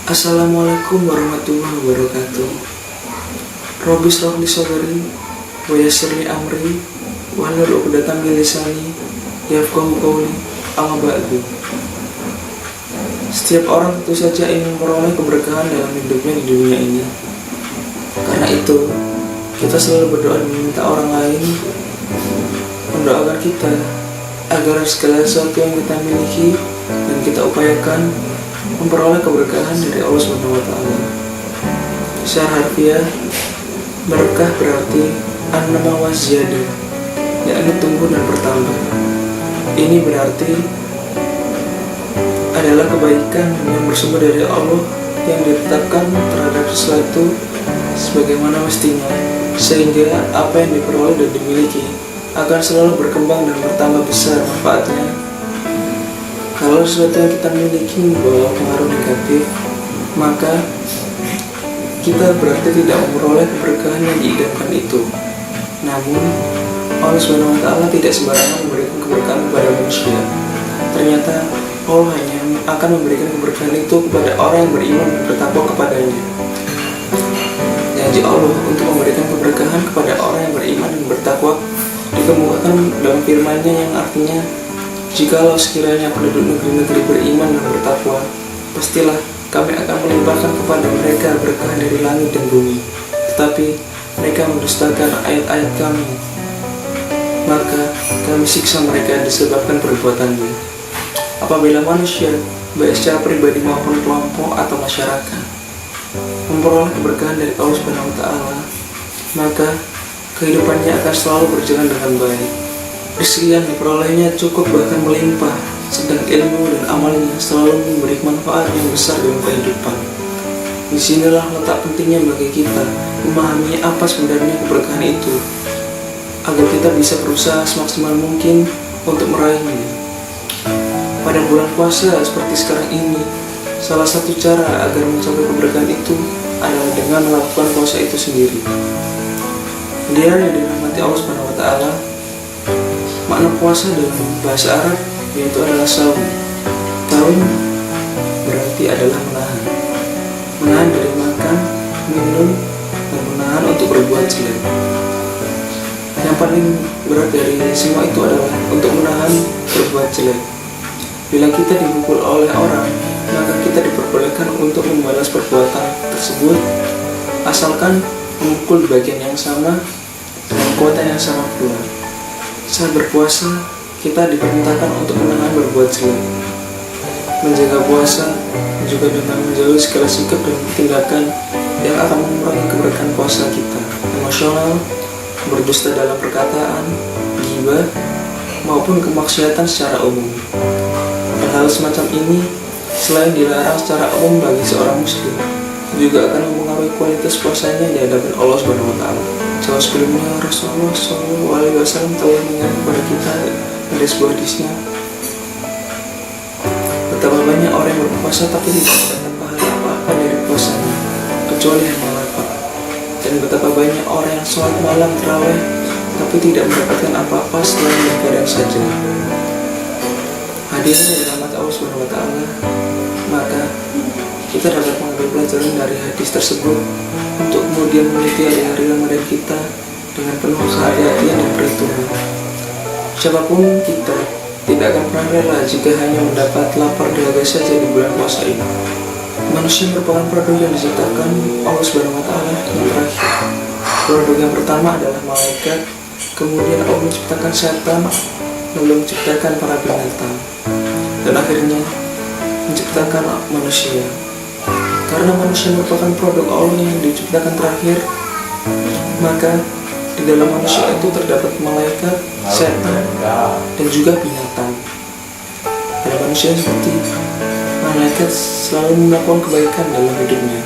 Assalamualaikum warahmatullahi wabarakatuh. Robbi shrah li sadri wa yassir li amri wahlul 'uqdatam min lisani yafqahu qawli. Amma ba'du. Setiap orang tentu saja ingin memperoleh keberkahan dalam hidupnya di dunia ini. Karena itu, kita selalu berdoa dan meminta orang lain mendoakan kita agar segala sesuatu yang kita miliki dan kita upayakan memperoleh keberkahan dari Allah SWT. Secara harfiah, berkah berarti an-nama wa ziyadah, yakni tumbuh dan bertambah. Ini berarti adalah kebaikan yang bersumber dari Allah yang ditetapkan terhadap sesuatu sebagaimana mestinya, sehingga apa yang diperoleh dan dimiliki akan selalu berkembang dan bertambah besar manfaatnya. Kalau sesuatu yang kita miliki membawa pengaruh negatif, maka kita berarti tidak memperoleh keberkahan yang diidamkan itu. Namun, Allah SWT tidak sembarangan memberikan keberkahan kepada manusia. Ternyata Allah hanya akan memberikan keberkahan itu kepada orang yang beriman dan bertakwa kepadanya. Janji Allah untuk memberikan keberkahan kepada orang yang beriman dan bertakwa dikemukakan dalam firman-Nya yang artinya, jikalau sekiranya penduduk negeri-negeri beriman dan bertakwa, pastilah kami akan melimpahkan kepada mereka berkah dari langit dan bumi. Tetapi mereka mendustakan ayat-ayat kami, maka kami siksa mereka disebabkan perbuatannya. Apabila manusia, baik secara pribadi maupun kelompok atau masyarakat, memperoleh keberkahan dari Allah SWT, maka kehidupannya akan selalu berjalan dengan baik. Rezeki yang diperolehnya cukup bahkan melimpah, sedang ilmu dan amalnya selalu memberi manfaat yang besar dalam kehidupan. Disinilah letak pentingnya bagi kita memahami apa sebenarnya keberkahan itu, agar kita bisa berusaha semaksimal mungkin untuk meraihnya. Pada bulan puasa seperti sekarang ini, salah satu cara agar mencapai keberkahan itu adalah dengan melakukan puasa itu sendiri. Dia yang dirahmati Allah SWT, makna puasa dalam bahasa Arab yaitu adalah saum. Saum berarti adalah menahan. Menahan dari makan, minum, dan menahan untuk berbuat jelek. Yang paling berat dari semua itu adalah untuk menahan berbuat jelek. Bila kita dipukul oleh orang, maka kita diperbolehkan untuk membalas perbuatan tersebut, asalkan memukul di bagian yang sama dengan kuota yang sama pula. Saat berpuasa, kita diperintahkan untuk menahan berbuat jelek. Menjaga puasa juga dengan menjauhi segala sikap dan tindakan yang akan mengurangi keberkahan puasa kita. Emosional, berdusta dalam perkataan, ghibah, maupun kemaksiatan secara umum. Hal semacam ini selain dilarang secara umum bagi seorang muslim, juga akan mempengaruhi kualitas puasanya di hadapan Allah SWT. Jauh sebelumnya Rasulullah SAW telah mengingatkan kepada kita dari sebuah hadisnya, betapa banyak orang yang berpuasa tapi tidak mendapat pahala apa-apa dari puasanya kecuali hanya lapar, dan betapa banyak orang yang sholat malam tarawih tapi tidak mendapatkan apa-apa selain begadang saja. Hadirin yang dirahmati Allah SWT, maka kita dapat mengambil pelajaran dari hadis tersebut untuk kemudian meneliti hari-hari Ramadan kita dengan penuh kehati-hatian dan perhitungan. Siapapun kita tidak akan pernah rela jika hanya mendapat lapar dahaga saja di bulan puasa ini. Manusia merupakan produk yang diciptakan Allah SWT yang terakhir. Produk yang pertama adalah malaikat, kemudian Allah menciptakan setan, lalu menciptakan para binatang, dan akhirnya menciptakan manusia. Karena manusia merupakan produk Allah yang diciptakan terakhir, maka di dalam manusia itu terdapat malaikat, setan, dan juga binatang. Pada manusia seperti malaikat selalu melakukan kebaikan dalam hidupnya,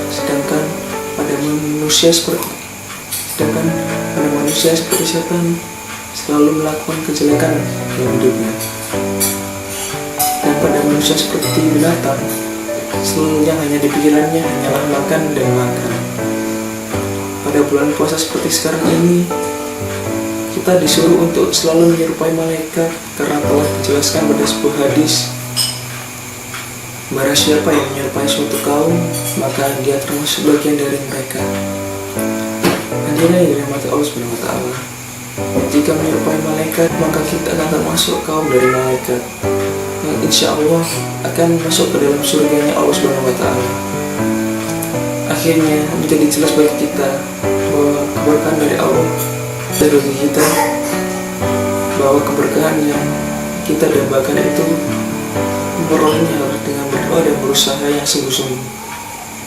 sedangkan pada manusia seperti setan selalu melakukan kejelekan dalam hidupnya. Dan pada manusia seperti binatang, seluruhnya hanya di pikirannya hanyalah makan dan makan. Pada bulan puasa seperti sekarang ini, kita disuruh untuk selalu menyerupai malaikat karena telah dijelaskan pada sebuah hadis Barang siapa yang menyerupai suatu kaum, maka dia termasuk bagian dari mereka. Hadirin yang dirahmati Allah Subhanahu wa Ta'ala, jika menyerupai malaikat, maka kita akan termasuk kaum dari malaikat yang insya Allah akan masuk ke dalam surganya Allah Subhanahu wa Ta'ala. Akhirnya menjadi jelas bagi kita bahwa keberkahan dari Allah dari bagi kita, bahwa keberkahan yang kita dambakan itu memperolehnya harus dengan berdoa dan berusaha yang sungguh-sungguh,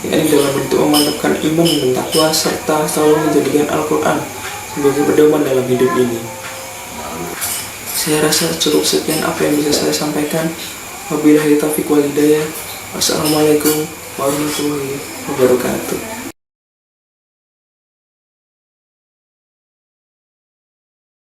yakni dalam bentuk memantapkan iman dan takwa serta selalu menjadikan Al-Quran sebagai pedoman dalam hidup ini. Saya rasa cukup sekian apa yang bisa saya sampaikan. Wabillahi taufiq wal hidayah. Wassalamualaikum warahmatullahi wabarakatuh.